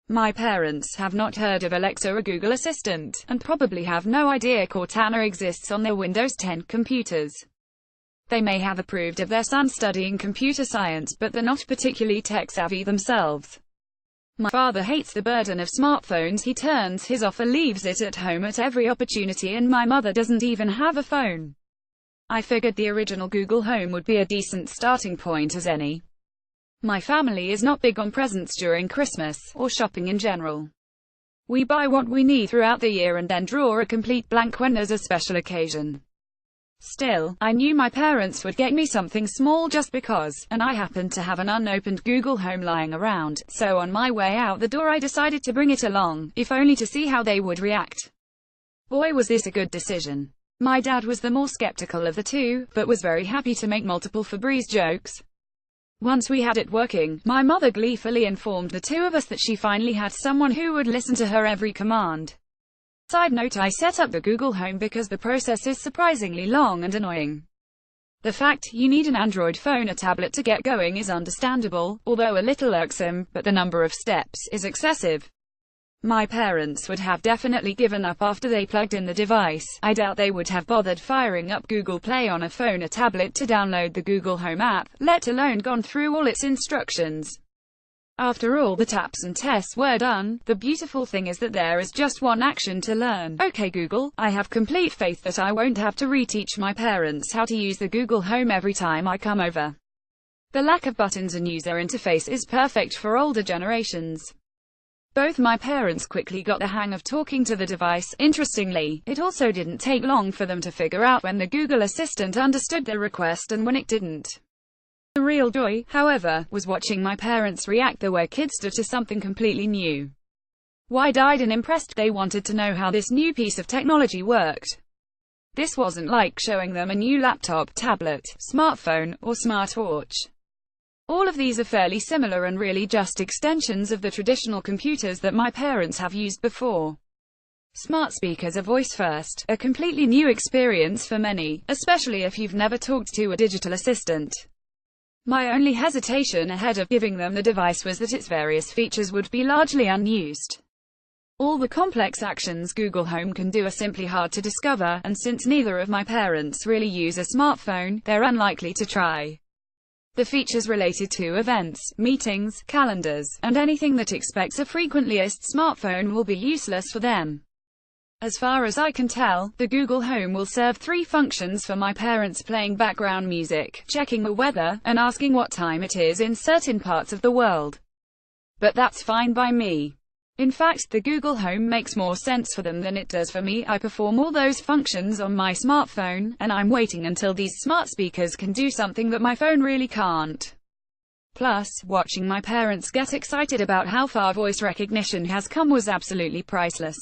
My parents have not heard of Alexa or Google Assistant, and probably have no idea Cortana exists on their Windows 10 computers. They may have approved of their son studying computer science, but they're not particularly tech-savvy themselves. My father hates the burden of smartphones. He turns his off or leaves it at home at every opportunity, and my mother doesn't even have a phone. I figured the original Google Home would be a decent starting point as any. My family is not big on presents during Christmas, or shopping in general. We buy what we need throughout the year and then draw a complete blank when there's a special occasion. Still, I knew my parents would get me something small just because, and I happened to have an unopened Google Home lying around, so on my way out the door I decided to bring it along, if only to see how they would react. Boy, was this a good decision. My dad was the more skeptical of the two, but was very happy to make multiple Febreze jokes. Once we had it working, my mother gleefully informed the two of us that she finally had someone who would listen to her every command. Side note, I set up the Google Home because the process is surprisingly long and annoying. The fact you need an Android phone or tablet to get going is understandable, although a little irksome, but the number of steps is excessive. My parents would have definitely given up after they plugged in the device. I doubt they would have bothered firing up Google Play on a phone or tablet to download the Google Home app, let alone gone through all its instructions. After all the taps and tests were done, the beautiful thing is that there is just one action to learn. Okay Google, I have complete faith that I won't have to reteach my parents how to use the Google Home every time I come over. The lack of buttons and user interface is perfect for older generations. Both my parents quickly got the hang of talking to the device. Interestingly, it also didn't take long for them to figure out when the Google Assistant understood their request and when it didn't. The real joy, however, was watching my parents react the way kids do to something completely new. Wide-eyed and impressed, they wanted to know how this new piece of technology worked. This wasn't like showing them a new laptop, tablet, smartphone, or smartwatch. All of these are fairly similar and really just extensions of the traditional computers that my parents have used before. Smart speakers are voice first, a completely new experience for many, especially if you've never talked to a digital assistant. My only hesitation ahead of giving them the device was that its various features would be largely unused. All the complex actions Google Home can do are simply hard to discover, and since neither of my parents really use a smartphone, they're unlikely to try. The features related to events, meetings, calendars, and anything that expects a frequently used smartphone will be useless for them. As far as I can tell, the Google Home will serve three functions for my parents: playing background music, checking the weather, and asking what time it is in certain parts of the world. But that's fine by me. In fact, the Google Home makes more sense for them than it does for me. I perform all those functions on my smartphone, and I'm waiting until these smart speakers can do something that my phone really can't. Plus, watching my parents get excited about how far voice recognition has come was absolutely priceless.